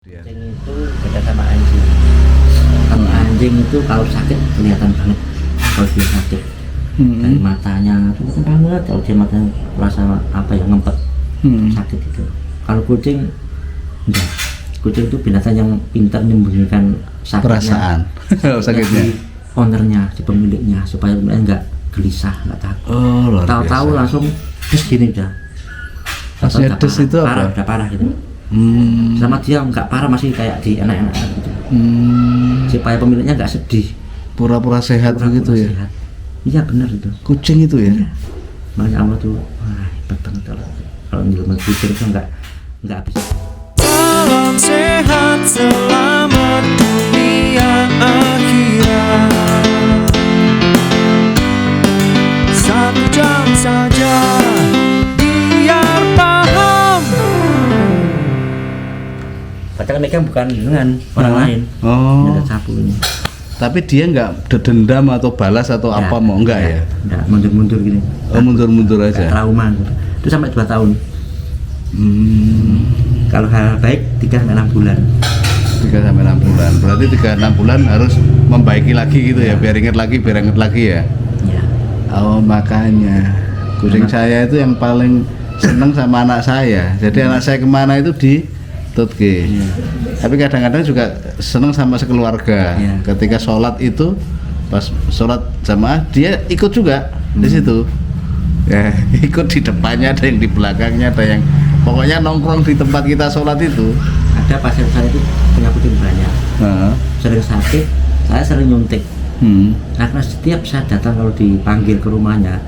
Kucing itu beda sama anjing. Kalau anjing itu kalau sakit kelihatan banget kalau dia sakit. Dari matanya kelihatan banget kalau dia matanya rasa apa ya ngempet sakit itu. Kalau kucing enggak. Kucing itu binatang yang pintar menyembunyikan perasaan sakitnya di ownernya, di pemiliknya supaya pemiliknya enggak gelisah, enggak takut. Tahu-tahu langsung des gini udah. Maksudnya des itu parah, apa? udah parah gitu. Sama dia nggak parah, masih kayak di enak-enak gitu. Supaya pemiliknya nggak sedih, pura-pura sehat begitu ya. Sehat. Iya benar itu. Kucing itu ya. Makanya Allah tuh wah, hebat banget kalau nyelamatin kucing itu nggak bisa. Salam sehat selamat dunia akhirat. 1 jam saja biar paham. Padahal mereka bukan dengan orang lain. Oh. Ini ada sapu ini. Tapi dia nggak dendam atau balas atau apa mau enggak ya? Enggak, mundur-mundur gini. Oh, mundur-mundur Kayak aja. trauma gitu. Itu sampai 2 tahun. Kalau hal baik 3-6 bulan. 3-6 bulan. Berarti 3-6 bulan harus membaiki lagi gitu ya, biar ingat lagi ya. Ya. Oh, makanya kucing saya itu yang paling seneng sama anak saya. Jadi anak saya kemana itu di Tutki. Tapi kadang-kadang juga seneng sama sekeluarga. Iya. Ketika sholat itu, pas sholat jamaah dia ikut juga di situ. Ya, ikut di depannya, ada yang di belakangnya, ada yang pokoknya nongkrong di tempat kita sholat itu. Ada pasien saya itu punya kucing banyak. Nah. Sering sakit, saya sering nyuntik. Karena setiap saya datang kalau dipanggil ke rumahnya,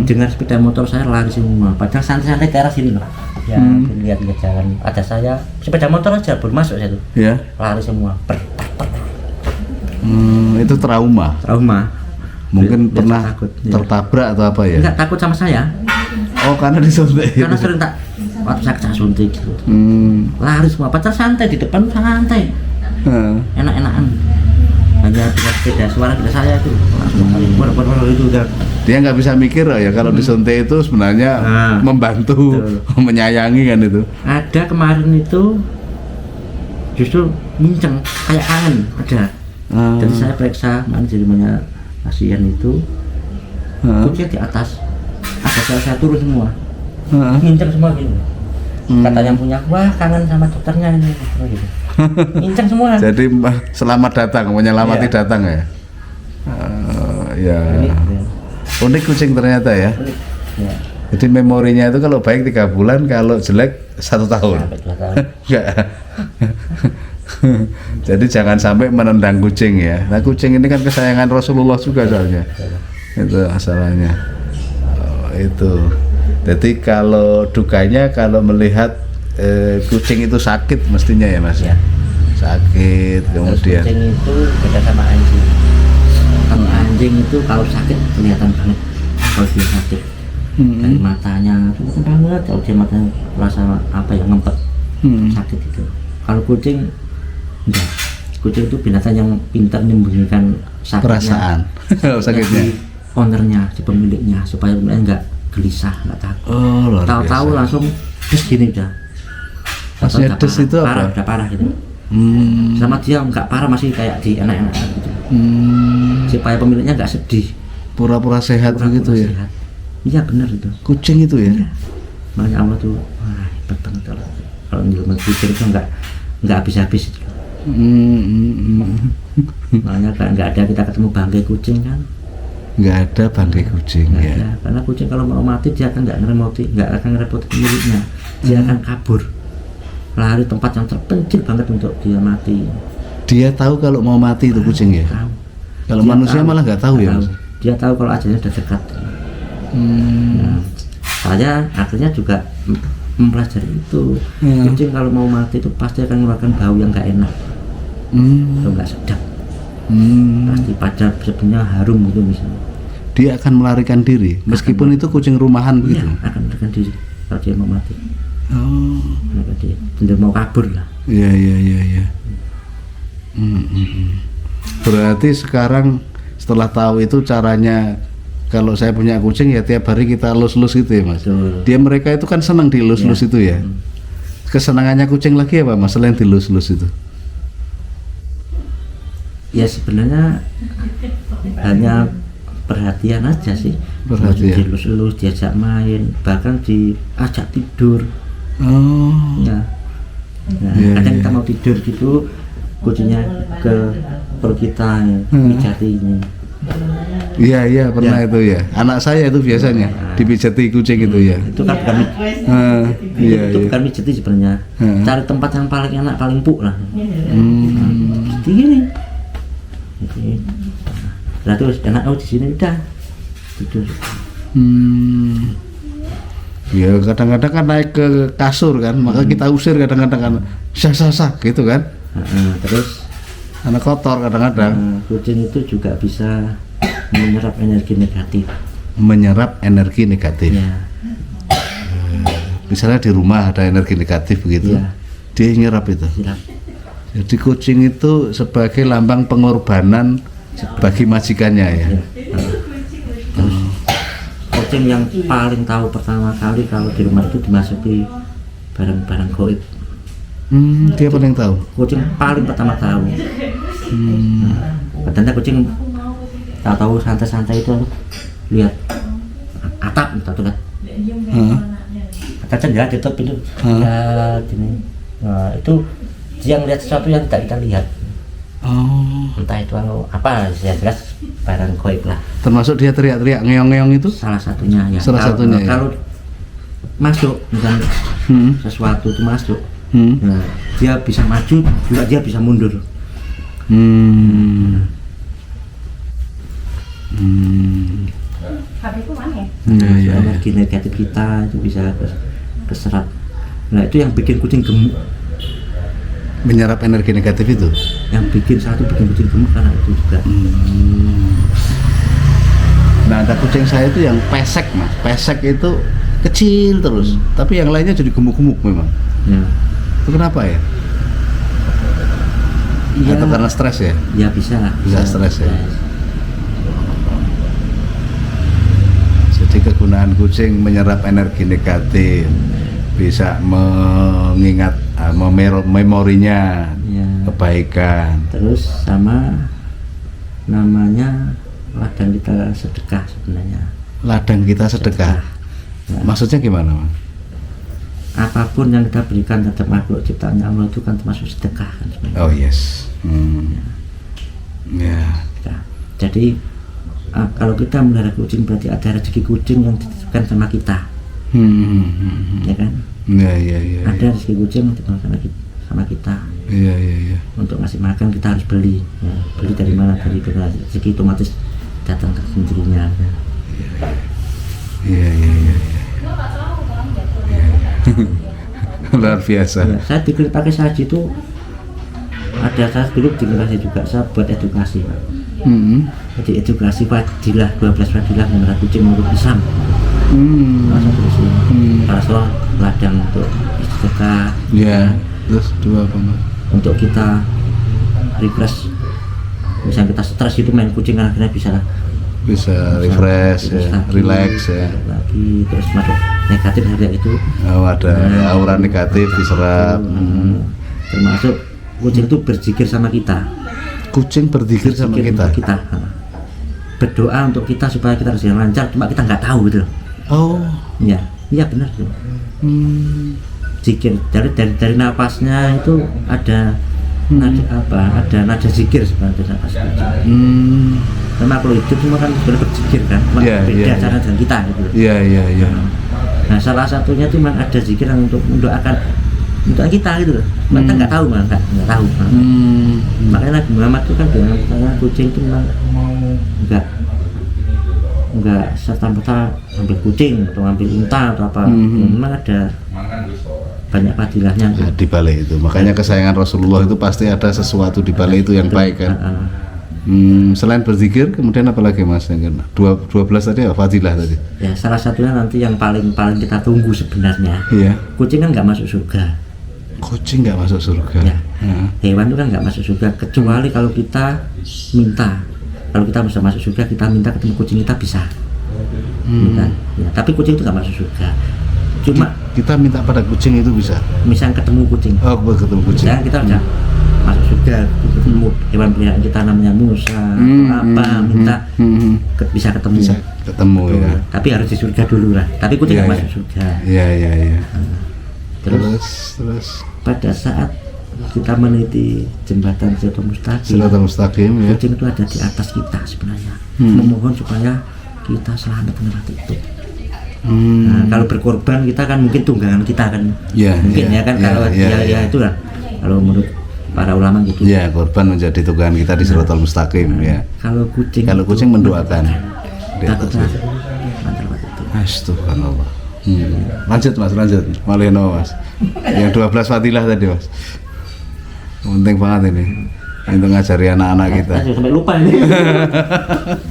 dengar sepeda motor saya lari semua. Padahal santai-santai teras ini loh. Ya, lihat-lihat jalan. Ada saya sepeda motor aja baru masuk saya tuh. Ya. Lari semua. Itu trauma. Mungkin Dia pernah takut, ya. tertabrak atau apa ya? Enggak takut sama saya. Oh, karena disuntik. Karena sering tak waktu saya suntik gitu. Lari semua. Padahal santai di depan santai. Enak-enakan. Hanya dengan sepeda suara kita saya itu langsung baru itu udah. Dia nggak bisa mikir ya kalau disuntik itu sebenarnya membantu, menyayangi kan itu. Ada kemarin itu justru minceng kayak kangen ada. Jadi saya periksa mana jadinya pasien itu kucing di atas saya turun semua minceng semua gitu. Kata yang punya wah kangen sama dokternya ini gitu. Minceng semua. Jadi selamat datang, menyelamati Iya. datang ya. Ya. Ya. Unik kucing ternyata ya. Ya. Jadi memorinya itu kalau baik 3 bulan, kalau jelek 1 tahun. Sampai 2 tahun. Enggak. Jadi jangan sampai menendang kucing ya. Nah, kucing ini kan kesayangan Rasulullah juga soalnya. Itu masalahnya. Itu. Jadi kalau dukanya kalau melihat kucing itu sakit mestinya ya Mas. Ya. Sakit Terus kemudian. kucing itu beda sama anjing. Kalau anjing itu kalau sakit kelihatan banget kalau dia sakit. Dari matanya kelihatan banget kalau dia matanya rasa apa ya ngempet sakit itu. Kalau kucing enggak. Kucing itu binatang yang pintar menyembunyikan sakitnya, Perasaan sakitnya. di ownernya, di pemiliknya supaya pemiliknya enggak gelisah, enggak takut. Oh, luar biasa. Tahu-tahu langsung des gini udah. Maksudnya des itu parah, apa? udah parah gitu. Sama dia nggak parah, masih kayak di enak-enak gitu. Supaya pemiliknya nggak sedih, Pura-pura sehat begitu ya. sehat. Iya benar itu. Kucing itu ya. Makanya Allah tuh wah, hebat banget kalau nyelamatin kucing itu nggak habis-habis itu. Makanya kan nggak ada kita ketemu bangkai kucing kan. Nggak ada bangkai kucing Nggak ya. ada. Karena kucing kalau mau mati dia akan nggak akan ngerepotin pemiliknya. Dia akan kabur, lari tempat yang terpencil banget untuk dia mati. Dia tahu kalau mau mati itu kucing ya. Tahu. Kalau Dia manusia tahu. malah nggak tahu ya, Tahu. Mas? Dia tahu kalau ajalnya sudah dekat. Nah, saya akhirnya juga mempelajari itu. Kucing kalau mau mati itu pasti akan mengeluarkan bau yang nggak enak, atau nggak sedap. Pasti pada sebenarnya harum gitu misalnya. Dia akan melarikan diri meskipun itu kucing rumahan Iya, begitu. akan melarikan diri kalau dia mau mati. Oh, Maka dia cenderung mau kabur lah. iya. Berarti sekarang setelah tahu itu caranya, kalau saya punya kucing ya tiap hari kita lus-lus gitu ya Mas. Betul. Dia mereka itu kan senang dilus-lus Iya. itu ya. kesenangannya kucing lagi apa mas selain dilus-lus itu? Ya sebenarnya hanya perhatian aja sih. Perhatian. Dilus-lus, diajak main, bahkan diajak tidur. Oh. Ya. Nah, Iya, kadang iya. kita mau tidur gitu, kucingnya ke perut kita, ya, pijati ini. Iya pernah Ya. itu ya. Anak saya itu biasanya dipijati kucing itu ya. Itu kan bukan Iya itu iya. bukan mijeti sebenarnya. Cari tempat yang paling enak, paling empuk lah. Seperti gini. Nah, terus enak di sini udah tidur. Ya kadang-kadang kan naik ke kasur kan, maka kita usir kadang-kadang kan sah gitu kan. Terus Anak kotor kadang-kadang. kucing itu juga bisa menyerap energi negatif. Menyerap energi negatif. Ya, Misalnya di rumah ada energi negatif begitu, Iya. dia nyerap itu. silap. Jadi kucing itu sebagai lambang pengorbanan bagi majikannya ya. Ya. Terus kucing yang paling tahu pertama kali kalau di rumah itu dimasuki barang-barang goib. Dia paling tahu. Kucing paling pertama tahu. Katanya kucing tahu santai-santai itu lihat atap gitu kan. Hah? Katanya dia tutup itu ya gini. Nah, itu dia ngelihat sesuatu yang tidak kita lihat. Oh. Entah itu apa, ya jelas barang goib lah. Termasuk dia teriak-teriak ngeong-ngeong itu? Salah satunya ya. Salah satunya, ya. Kalau masuk misalnya Hmm. sesuatu itu masuk, Hmm. nah, dia bisa maju juga dia bisa mundur. Hmm. Iya. Energi negatif kita itu bisa keserap. Nah itu yang bikin kucing gemuk. Menyerap energi negatif itu. Yang bikin kucing gemuk karena itu juga. Nah, ada kucing saya itu yang pesek, mas. Pesek itu kecil terus, tapi yang lainnya jadi gemuk-gemuk memang. Ya. Itu kenapa ya? Iya. Atau karena stres ya? Ya bisa lah. Bisa stres ya. Jadi kegunaan kucing menyerap energi negatif, bisa mengingat memorinya Ya. kebaikan. Terus sama namanya ladang kita sedekah sebenarnya. Ladang kita sedekah. Nah, Maksudnya gimana, mas? apapun yang kita berikan terhadap makhluk ciptaan Allah itu kan termasuk sedekah kan sebenarnya. Oh yes. Ya. Sedekah. Jadi kalau kita melihara kucing berarti ada rezeki kucing yang dititipkan sama kita, ya kan? Ya. Ada rezeki kucing yang dititipkan sama kita. Iya. Untuk ngasih makan kita harus beli. Ya. Beli dari mana? Dari rezeki otomatis datang ke sendirinya. Iya. Luar biasa. Ya, saya di Klinik Pakis Haji itu ada saya dulu di Klinik juga saya buat edukasi, Pak. Jadi edukasi fadilah 12 fadilah memelihara kucing menurut Islam. Salah satu di sini. Salah satu ladang untuk sedekah. Ya. Terus dua apa, mas? Untuk kita refresh. Misalnya kita stres itu main kucing kan akhirnya bisa Refresh, ya, lagi, relax ya. lagi terus masuk negatif harga itu. Oh, ada aura negatif diserap. Termasuk kucing itu berzikir sama kita. Kucing berzikir sama Berzikir kita. untuk kita. Berdoa untuk kita supaya kita rezeki lancar, cuma kita nggak tahu gitu. Oh. Iya benar tuh. Zikir dari napasnya itu ada nada apa? Ada nada zikir sebenarnya napas kucing. Karena kalau hidup semua kan sudah berzikir kan, cuma Iya, beda iya, cara dengan kita gitu. Iya. Nah salah satunya itu memang ada zikir yang untuk mendoakan untuk kita gitu loh. Kita nggak tahu malah nggak tahu. Makanya Nabi Muhammad itu kan bilang saya kucing itu memang nggak serta-merta ambil kucing atau ambil unta atau apa. Memang ada banyak fadilahnya. Ya, di balik itu. Makanya kesayangan Rasulullah itu pasti ada sesuatu di balik itu yang baik kan. Selain berzikir, kemudian apa lagi mas? Yang 12 tadi ya, fadilah tadi. Ya salah satunya nanti yang paling kita tunggu sebenarnya. Iya. Kucing kan nggak masuk surga. Kucing nggak masuk surga. Ya. Hewan itu kan nggak masuk surga kecuali kalau kita minta. Kalau kita bisa masuk surga, kita minta ketemu kucing kita bisa. Minta. Ya, tapi kucing itu nggak masuk surga. Cuma kita minta pada kucing itu bisa. Misal ketemu kucing, Oh, ketemu kucing. misalnya kita udah masuk surga, ketemu hewan peliharaan kita namanya Musa atau apa, minta bisa ketemu. Bisa ketemu Betul. ya. Tapi harus di surga dulu lah. Tapi kucing Iya, nggak iya. masuk surga. Iya, iya, iya. Terus pada saat kita meniti jembatan Siratal Mustaqim, Siratal Mustaqim ya. kucing itu ada di atas kita sebenarnya, memohon supaya kita selamat melewati itu. Nah, kalau berkorban kita kan mungkin tunggangan kita kan, Ya, mungkin ya, ya kan ya, kalau ya, ya ya. itu lah. Kalau menurut para ulama gitu. Ya, korban menjadi tunggangan kita di Siratal Mustaqim ya. Kalau kucing itu mendoakan di takut atas. melewati itu. Astagfirullah. Lanjut Mas, lanjut. Maleno Mas. Yang 12 fadilah tadi Mas. Penting banget ini. Untuk ngajari anak-anak kita. Saya sampai lupa ini.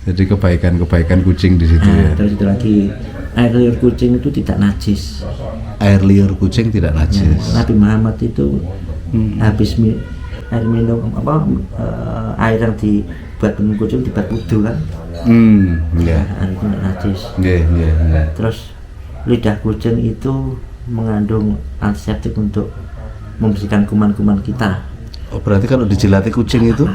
Jadi kebaikan-kebaikan kucing di situ ya. Nah, terus itu lagi air liur kucing itu tidak najis. Air liur kucing tidak najis. Nabi Muhammad itu habis air minum air yang dibuat minum kucing dibuat wudhu kan, Ya. air itu tidak najis. Ya, ya, ya. Terus lidah kucing itu mengandung antiseptik untuk membersihkan kuman-kuman kita. Oh, berarti kalau dijilati kucing itu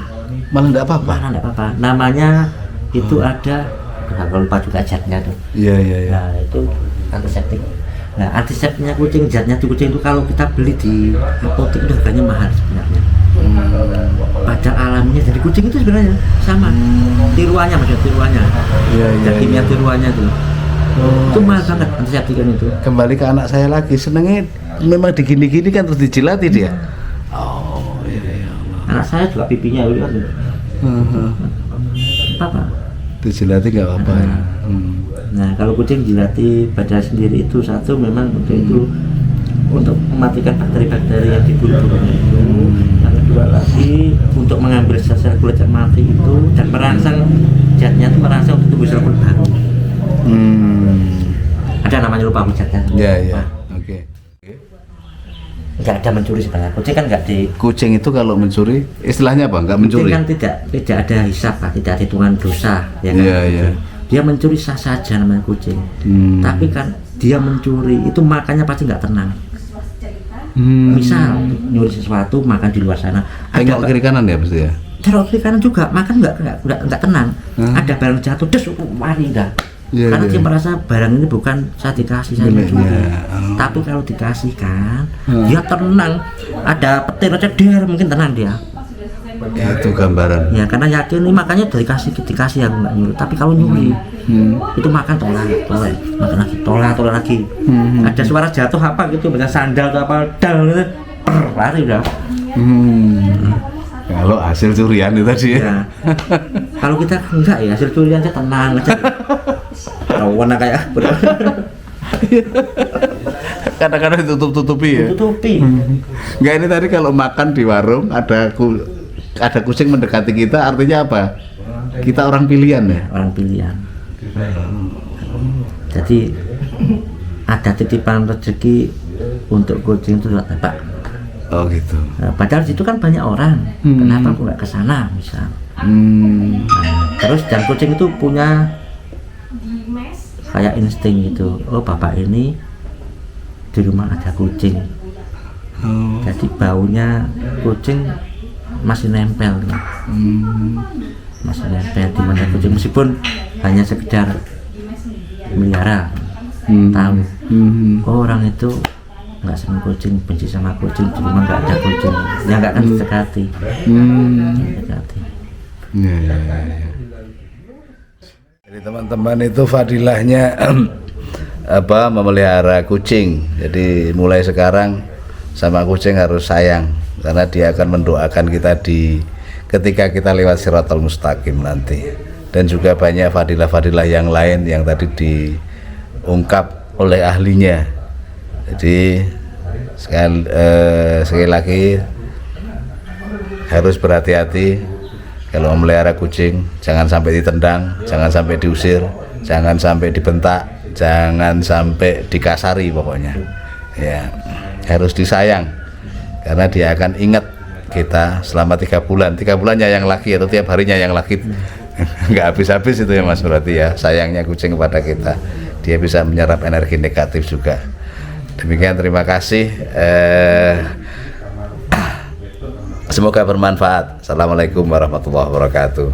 malah enggak apa-apa. Mana tidak apa-apa. Namanya itu ada, kalau lupa juga zatnya tuh. Iya, iya, iya. Nah itu antiseptik. Nah antiseptiknya kucing, zatnya di kucing itu kalau kita beli di apotek itu harganya mahal sebenarnya. Pada alamnya dari kucing itu sebenarnya sama. Tiruannya maksudnya tiruannya. Iya, iya. Zat kimia tiruannya itu. Itu mahal banget antiseptikan itu. Kembali ke anak saya lagi, senengnya memang digini-gini kan terus dijilati dia. Oh, iya, iya. Anak saya juga pipinya lihat tuh. Apa? Dijilati nggak apa-apa ya. Nah kalau kucing jilati badan sendiri itu satu memang untuk itu untuk mematikan bakteri-bakteri yang di bulu-bulunya itu. Yang kedua lagi untuk mengambil sel-sel kulit yang mati itu dan merangsang zatnya itu merangsang untuk tumbuh sel kulit baru. Ada namanya lupa aku zatnya. Ya, ya. Oke. Nggak ada mencuri sebenarnya. Kucing kan nggak di. Kucing itu kalau mencuri, istilahnya apa? Nggak mencuri? Kucing kan tidak ada hisab lah, tidak ada hitungan dosa, ya kan? Iya, iya. Dia mencuri sah saja namanya kucing. Tapi kan dia mencuri itu makannya pasti nggak tenang. Misal nyuri sesuatu makan di luar sana, Tengok kiri kanan ya pasti ya. Terus kiri kanan juga makan nggak tenang. Ada barang jatuh, des lari dah. Iya, Karena iya. dia merasa barang ini bukan saya dikasih, saya Miliknya. mencuri. Oh. Tapi kalau dikasihkan, dia tenang. Ada petir aja der mungkin tenang dia. Itu gambaran. Ya karena yakin ini makanya dikasih aku nggak nyuruh. Tapi kalau nyuri itu makan tolak, makan lagi tolak lagi. Ada suara jatuh apa gitu, misalnya sandal atau apa, dal gitu, lari udah. Kalau hasil curian itu tadi ya. Ya. Kalau kita enggak ya hasil curian aja tenang aja. Warna kayak Kadang-kadang ditutup-tutupi ya. tutupi. Enggak, ini tadi kalau makan di warung ada kucing mendekati kita, artinya apa? Kita orang pilihan ya. Orang pilihan. Jadi ada titipan rezeki untuk kucing itu lewat Pak. Oh gitu. Nah, padahal situ kan banyak orang. Kenapa aku nggak ke sana misal? Terus dan kucing itu punya kayak insting gitu. Oh bapak ini di rumah ada kucing. Jadi baunya kucing masih nempel nih. Masih nempel di mana kucing meskipun hanya sekedar melihara. Tahu. Oh, orang itu nggak senang kucing, benci sama kucing, di rumah nggak ada kucing, ya nggak akan didekati. Didekati. Ya, ya, ya, ya. Jadi teman-teman itu fadilahnya apa memelihara kucing. Jadi mulai sekarang sama kucing harus sayang karena dia akan mendoakan kita ketika kita lewat Siratal Mustaqim nanti. Dan juga banyak fadilah-fadilah yang lain yang tadi diungkap oleh ahlinya. Jadi sekali lagi harus berhati-hati kalau memelihara kucing, jangan sampai ditendang, jangan sampai diusir, jangan sampai dibentak, jangan sampai dikasari pokoknya. Ya, harus disayang karena dia akan ingat kita selama 3 bulan. 3 bulan nyayang lagi atau tiap harinya yang lagi. Nggak habis-habis itu ya Mas, berarti ya sayangnya kucing kepada kita. Dia bisa menyerap energi negatif juga. Demikian, terima kasih. Semoga bermanfaat. Assalamualaikum warahmatullahi wabarakatuh.